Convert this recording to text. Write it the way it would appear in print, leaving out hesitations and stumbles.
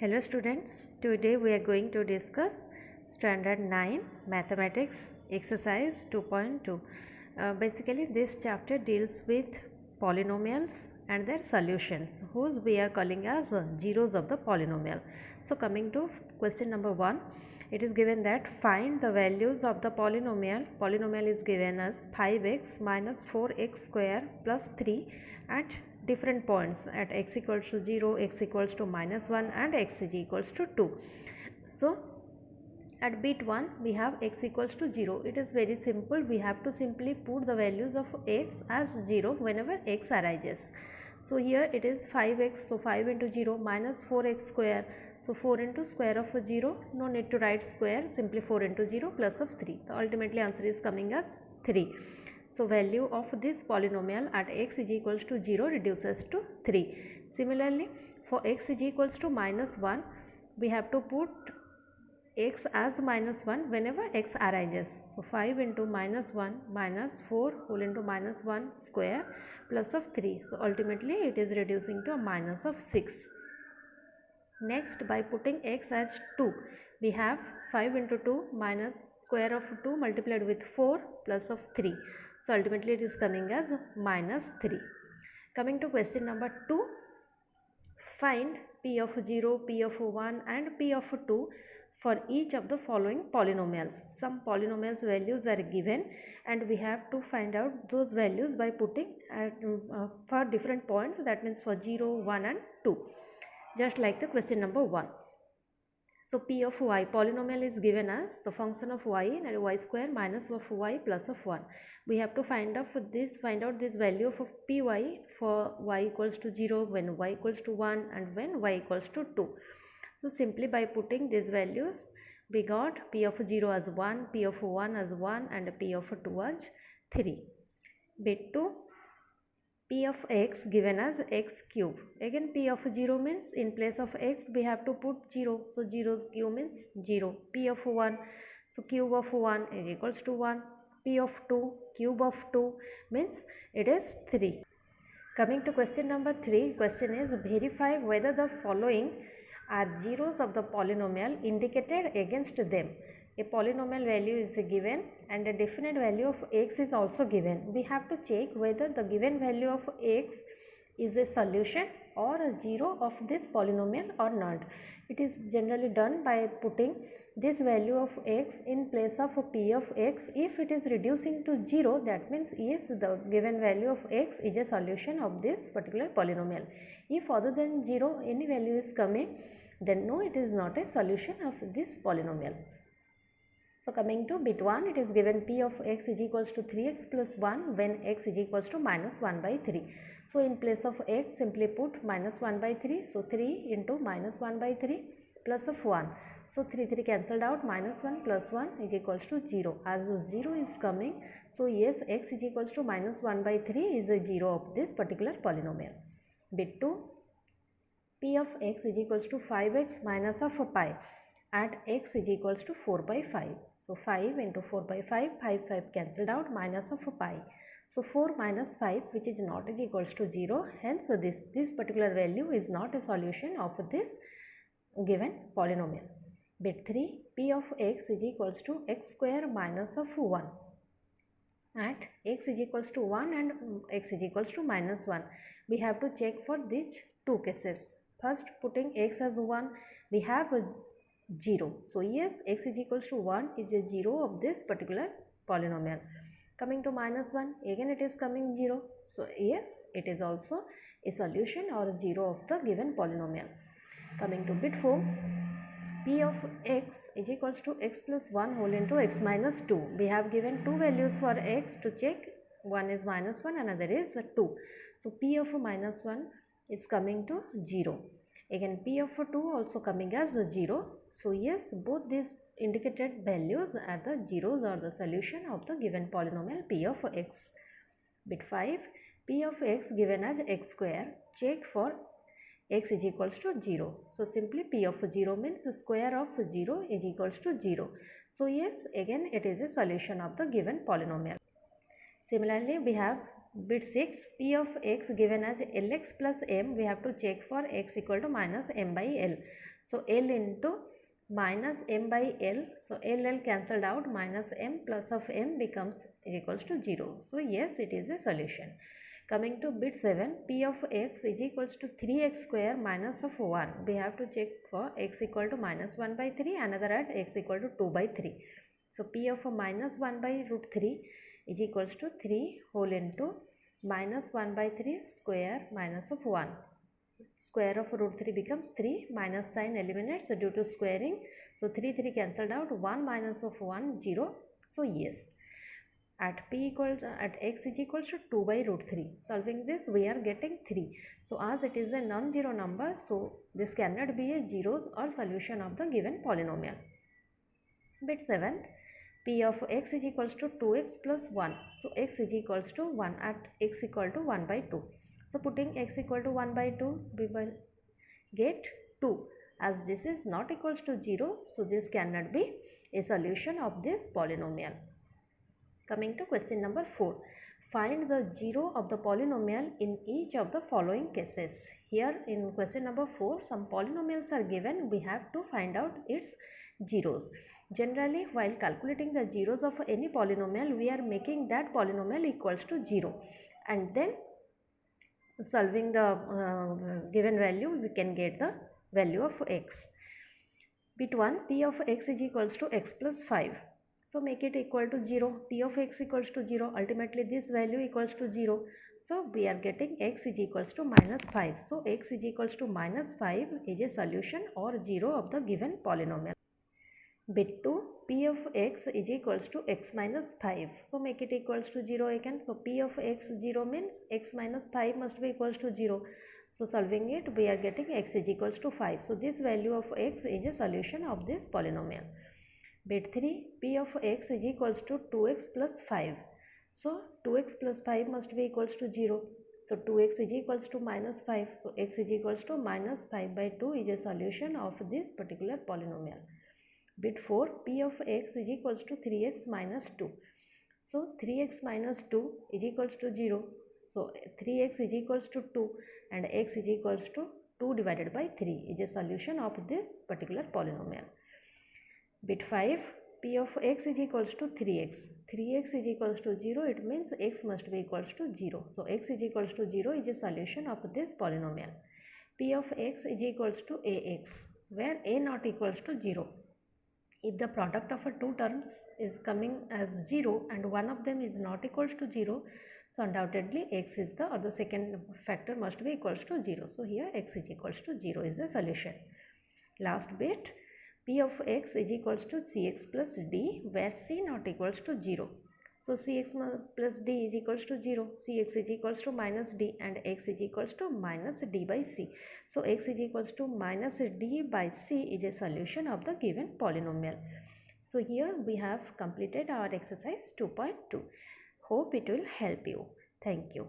Hello students, today we are going to discuss standard 9 mathematics exercise 2.2. Basically this chapter deals with polynomials and their solutions whose we are calling as zeros of the polynomial. So coming to question number 1, it is given that find the values of the polynomial is given as 5x minus 4x square plus 3 at different points at x equals to 0, x equals to minus 1 and x is equals to 2. So at bit 1 we have x equals to 0. It is very simple. We have to simply put the values of x as 0 whenever x arises. So here it is 5x, so 5 into 0 minus 4x square, so 4 into square of 0, no need to write square, simply 4 into 0 plus of 3. So ultimately answer is coming as 3. So value of this polynomial at x is equals to 0 reduces to 3. Similarly, for x is equals to minus 1, we have to put x as minus 1 whenever x arises. So 5 into minus 1 minus 4 whole into minus 1 square plus of 3. So ultimately it is reducing to a minus of 6. Next, by putting x as 2, we have 5 into 2 minus square of 2 multiplied with 4 plus of 3. So ultimately it is coming as minus 3. Coming to question number 2, find p of 0, p of 1 and p of 2 for each of the following polynomials. Some polynomials values are given and we have to find out those values by putting for different points, that means for 0, 1 and 2, just like the question number 1. So p of y polynomial is given as the function of y and y square minus of y plus of 1. We have to find out this value of py for y equals to 0, when y equals to 1 and when y equals to 2. So simply by putting these values we got p of 0 as 1, p of 1 as 1 and p of 2 as 3. Bit 2, p of x given as x cube. Again p of 0 means in place of x we have to put 0. So 0's cube means 0. P of 1, so cube of 1 is equals to 1. P of 2, cube of 2 means it is 3. Coming to question number 3, question is verify whether the following are zeros of the polynomial indicated against them. A polynomial value is given and a definite value of x is also given. We have to check whether the given value of x is a solution or a zero of this polynomial or not. It is generally done by putting this value of x in place of p of x. If it is reducing to 0, that means yes, the given value of x is a solution of this particular polynomial. If other than 0 any value is coming, then no, it is not a solution of this polynomial. So coming to bit 1, it is given p of x is equals to 3x plus 1 when x is equals to minus 1 by 3. So in place of x simply put minus 1 by 3. So 3 into minus 1 by 3 plus of 1. So 3 cancelled out, minus 1 plus 1 is equals to 0. As 0 is coming, so yes, x is equals to minus 1 by 3 is a 0 of this particular polynomial. Bit 2, p of x is equals to 5x minus of pi at x is equals to 4 by 5. So 5 into 4 by 5, 5 cancelled out, minus of pi. So 4 minus 5 which is not is equals to 0, hence this particular value is not a solution of this given polynomial. Bit 3, p of x is equals to x square minus of 1 at x is equals to 1 and x is equals to minus 1. We have to check for these two cases. First, putting x as 1, we have a 0. So yes, x is equals to 1 is a 0 of this particular polynomial. Coming to minus 1, again it is coming 0. So yes, it is also a solution or 0 of the given polynomial. Coming to bit 4, p of x is equals to x plus 1 whole into x minus 2. We have given two values for x to check. One is minus 1, another is 2. So p of minus 1 is coming to 0. Again p of 2 also coming as 0. So yes, both these indicated values are the zeros or the solution of the given polynomial p of x. Bit 5, p of x given as x square. Check for x is equals to 0. So simply p of 0 means the square of 0 is equals to 0. So yes, again it is a solution of the given polynomial. Similarly, we have Bit 6, p of x given as lx plus m, we have to check for x equal to minus m by l. So l into minus m by l, so l cancelled out, minus m plus of m becomes equals to 0. So yes, it is a solution. Coming to bit 7, p of x is equals to 3x square minus of 1. We have to check for x equal to minus 1 by 3, another at x equal to 2 by 3. So p of minus 1 by root 3 is equals to 3 whole into minus 1 by 3 square minus of 1. Square of root 3 becomes 3, minus sign eliminates due to squaring. So 3 cancelled out, 1 minus of 1 0. So yes, at x is equals to 2 by root 3. Solving this, we are getting 3. So as it is a non-zero number, so this cannot be a zeros or solution of the given polynomial. Bit 7th, p of x is equals to 2x plus 1. So x is equals to 1 at x equal to 1 by 2. So putting x equal to 1 by 2, we will get 2. As this is not equals to 0, so this cannot be a solution of this polynomial. Coming to question number 4. Find the 0 of the polynomial in each of the following cases. Here in question number 4, some polynomials are given. We have to find out its zeros. Generally, while calculating the zeros of any polynomial, we are making that polynomial equals to 0. And then solving the given value, we can get the value of x. Bit 1, p of x is equals to x plus 5. So make it equal to 0. P of x equals to 0. Ultimately this value equals to 0. So we are getting x is equals to minus 5. So x is equals to minus 5 is a solution or 0 of the given polynomial. Bit 2, p of x is equals to x minus 5. So make it equals to 0 again. So p of x 0 means x minus 5 must be equals to 0. So solving it, we are getting x is equals to 5. So this value of x is a solution of this polynomial. Bit 3, p of x is equals to 2x plus 5. So 2x plus 5 must be equals to 0. So 2x is equals to minus 5. So x is equals to minus 5 by 2 is a solution of this particular polynomial. Bit 4, p of x is equals to 3x minus 2. So 3x minus 2 is equals to 0. So 3x is equals to 2 and x is equals to 2 divided by 3 is a solution of this particular polynomial. Bit 5, p of x is equals to 3x. 3x is equals to 0, it means x must be equals to 0. So x is equals to 0 is a solution of this polynomial. P of x is equals to ax, where a not equals to 0. If the product of two terms is coming as 0 and one of them is not equals to 0, so undoubtedly x is the or the second factor must be equals to 0. So here x is equals to 0 is the solution. Last bit, p of x is equals to cx plus d, where c not equals to 0. So cx plus d is equals to 0, cx is equals to minus d and x is equals to minus d by c. So x is equals to minus d by c is a solution of the given polynomial. So here we have completed our exercise 2.2. Hope it will help you. Thank you.